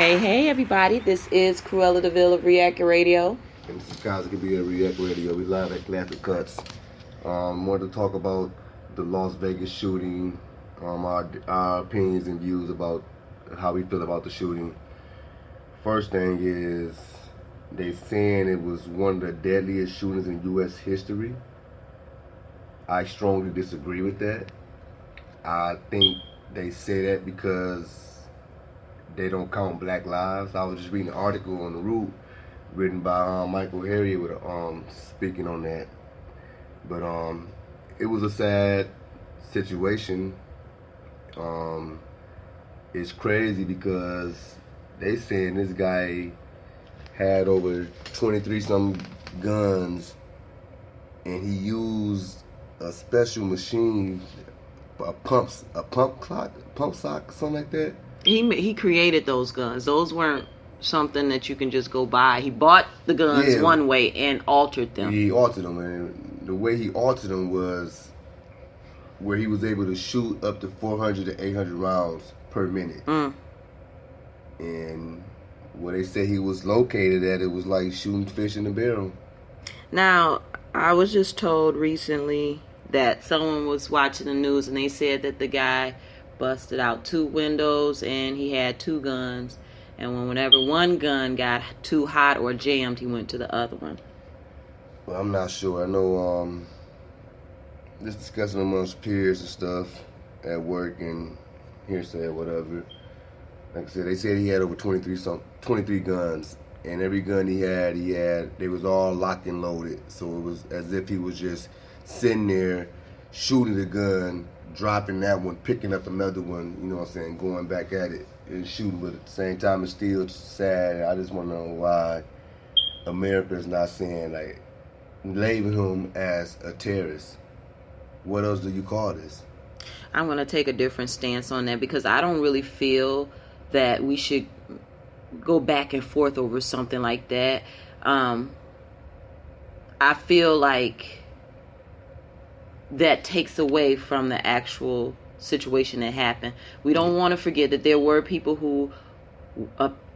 Hey, everybody. This is Krewella DeVille of React Radio. And this is Kaizen Krewella of React Radio. We live at Classic Cuts. Wanted to talk about the Las Vegas shooting, our opinions and views about how we feel about the shooting. First thing is, they saying it was one of the deadliest shootings in U.S. history. I strongly disagree with that. I think they say that because they don't count black lives. I was just reading an article on The Root written by Michael Harriet with speaking on that. But it was a sad situation. It's crazy because they saying this guy had over 23 some guns, and he used a special machine, a pump sock, something like that. He created those guns. Those weren't something that you can just go buy. He bought the guns one way and altered them. He altered them, and the way he altered them was where he was able to shoot up to 400 to 800 rounds per minute. And where they said he was located at, it was like shooting fish in a barrel. Now, I was just told recently that someone was watching the news and they said that the guy busted out 2 windows and he had 2 guns, and whenever one gun got too hot or jammed, he went to the other one. Well, I'm not sure. I know just discussing amongst peers and stuff at work and hearsay or whatever. Like I said, they said he had over 23 guns, and every gun he had, they was all locked and loaded. So it was as if he was just sitting there shooting the gun, dropping that one, picking up another one, you know what I'm saying, going back at it and shooting. But at the same time, it's still sad. I just want to know why America's not saying, like, labeling him as a terrorist. What else do you call this? I'm going to take a different stance on that because I don't really feel that we should go back and forth over something like that. I feel like that takes away from the actual situation that happened. We don't want to forget that there were people who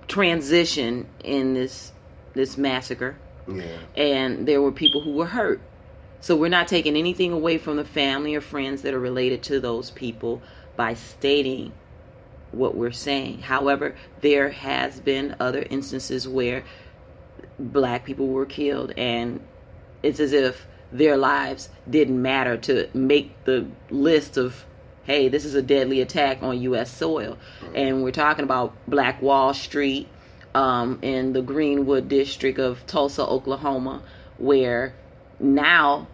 transitioned in this massacre. Yeah. And there were people who were hurt. So we're not taking anything away from the family or friends that are related to those people by stating what we're saying. However, there has been other instances where black people were killed, and it's as if their lives didn't matter to make the list of, hey, this is a deadly attack on U.S. soil. And we're talking about Black Wall Street in the Greenwood district of Tulsa, Oklahoma, where now,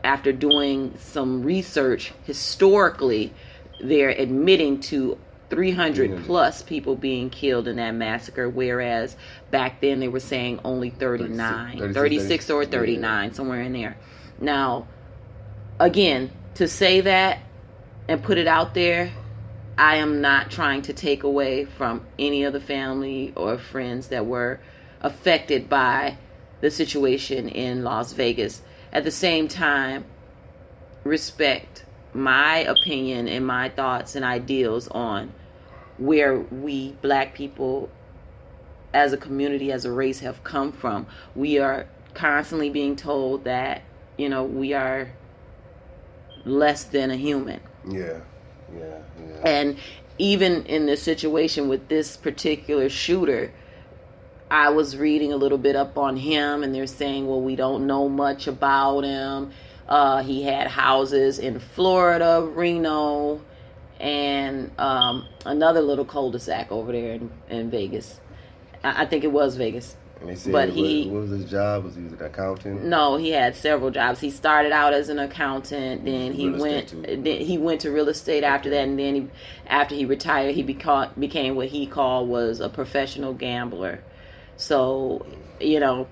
after doing some research historically, they're admitting to 300 plus people being killed in that massacre, whereas back then they were saying only 36 or 39, somewhere in there. Now, again, to say that and put it out there, I am not trying to take away from any of the family or friends that were affected by the situation in Las Vegas. At the same time, respect my opinion and my thoughts and ideals on where we black people as a community, as a race, have come from. We are constantly being told that, you know, we are less than a human. Yeah. And even in this situation with this particular shooter, I was reading a little bit up on him, and they're saying, well, we don't know much about him. He had houses in Florida, Reno, and another little cul-de-sac over there in Vegas. I think it was Vegas. And they said, but what was his job? Was he an accountant? No, he had several jobs. He started out as an accountant, then he went to real estate after that, and then after he retired, he became what he called was a professional gambler. So, you know,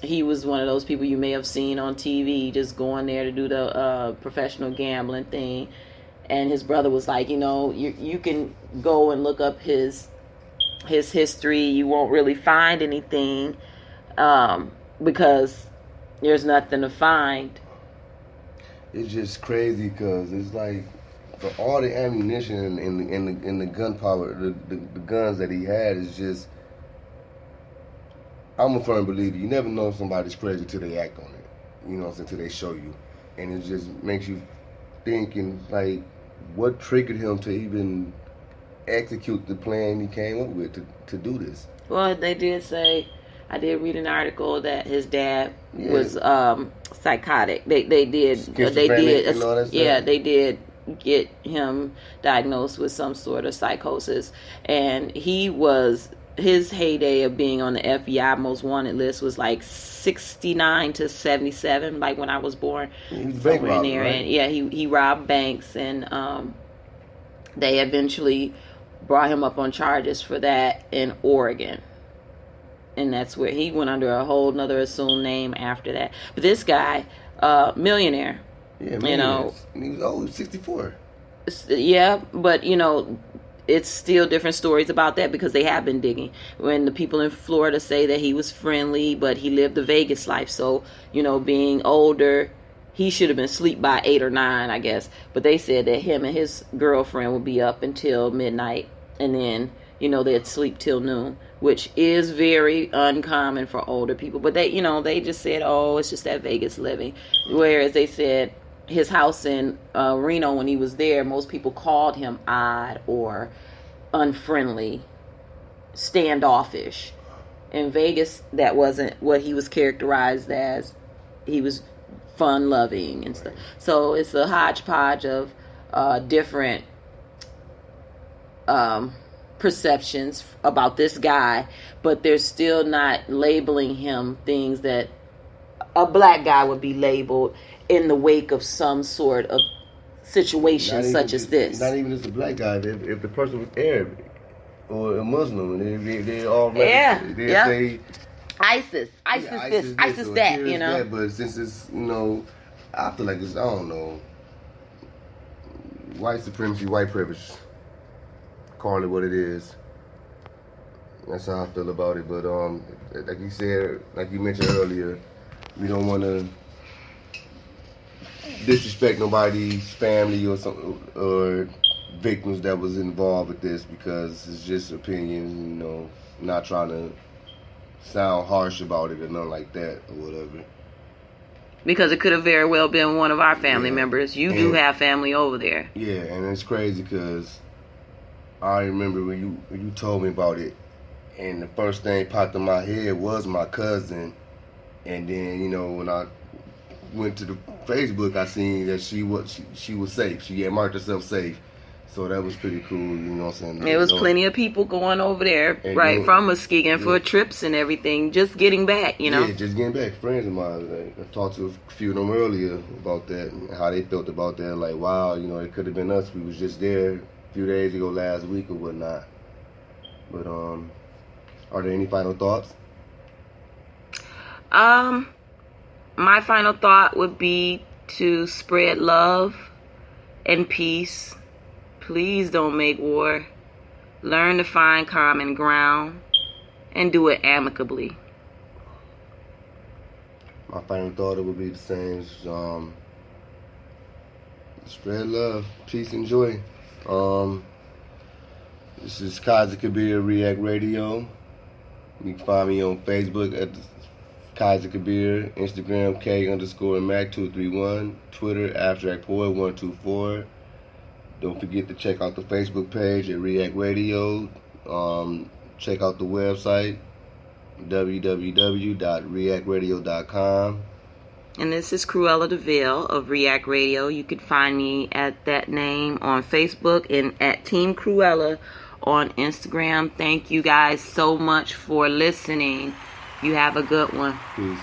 he was one of those people you may have seen on TV just going there to do the professional gambling thing. And his brother was like, you know, you can go and look up his history. You won't really find anything because there's nothing to find. It's just crazy because it's like for all the ammunition and the gunpowder, the guns that he had is just. I'm a firm believer. You never know somebody's crazy till they act on it. You know what I'm saying? Till they show you, and it just makes you thinking like, what triggered him to even execute the plan he came up with to do this? Well, they did say, I did read an article that his dad was psychotic. They did get him diagnosed with some sort of psychosis, and his heyday of being on the FBI most wanted list was like 69 to 77, like when I was born. He was bank robbing, right? And yeah, he robbed banks, and they eventually brought him up on charges for that in Oregon. And that's where he went under a whole nother assumed name after that. But this guy, millionaire. Yeah, you know. He was old, 64. Yeah, but, you know, it's still different stories about that because they have been digging. When the people in Florida say that he was friendly, but he lived the Vegas life. So, you know, being older, he should have been asleep by 8 or 9, I guess. But they said that him and his girlfriend would be up until midnight. And then, you know, they'd sleep till noon, which is very uncommon for older people. But they, you know, they just said, oh, it's just that Vegas living. Whereas they said his house in Reno, when he was there, most people called him odd or unfriendly, standoffish. In Vegas, that wasn't what he was characterized as. He was fun-loving and stuff. So it's a hodgepodge of different perceptions about this guy, but they're still not labeling him things that a black guy would be labeled in the wake of some sort of situation such as this. Not even just a black guy. If the person was Arab or a Muslim, they all say ISIS this, ISIS that, you know. That, but since it's, you know, I feel like it's, I don't know, white supremacy, white privilege. Call it what it is. That's how I feel about it. But like you said, like you mentioned earlier, we don't want to disrespect nobody's family or some or victims that was involved with this because it's just opinions. You know, not trying to sound harsh about it or nothing like that or whatever. Because it could have very well been one of our family members. You do have family over there. Yeah, and it's crazy because I remember when you told me about it, and the first thing popped in my head was my cousin. And then, you know, when I went to the Facebook, I seen that she was safe. She had marked herself safe. So that was pretty cool, you know what I'm saying? There was plenty of people going over there, right, from Muskegon for trips and everything, just getting back, you know? Yeah, just getting back. Friends of mine, I talked to a few of them earlier about that, how they felt about that. Like, wow, you know, it could have been us. We was just there a few days ago, last week or whatnot. But, are there any final thoughts? My final thought would be to spread love and peace. Please don't make war. Learn to find common ground and do it amicably. My final thought would be the same. Spread love, peace, and joy. This is Kaizen Krewella React Radio. You can find me on Facebook at Kaizen Krewella, Instagram K_Mac231, Twitter AbstractPoet124. Don't forget to check out the Facebook page at React Radio. Check out the website www.reactradio.com. And this is Krewella DeVille of React Radio. You can find me at that name on Facebook and at Team Krewella on Instagram. Thank you guys so much for listening. You have a good one. Peace.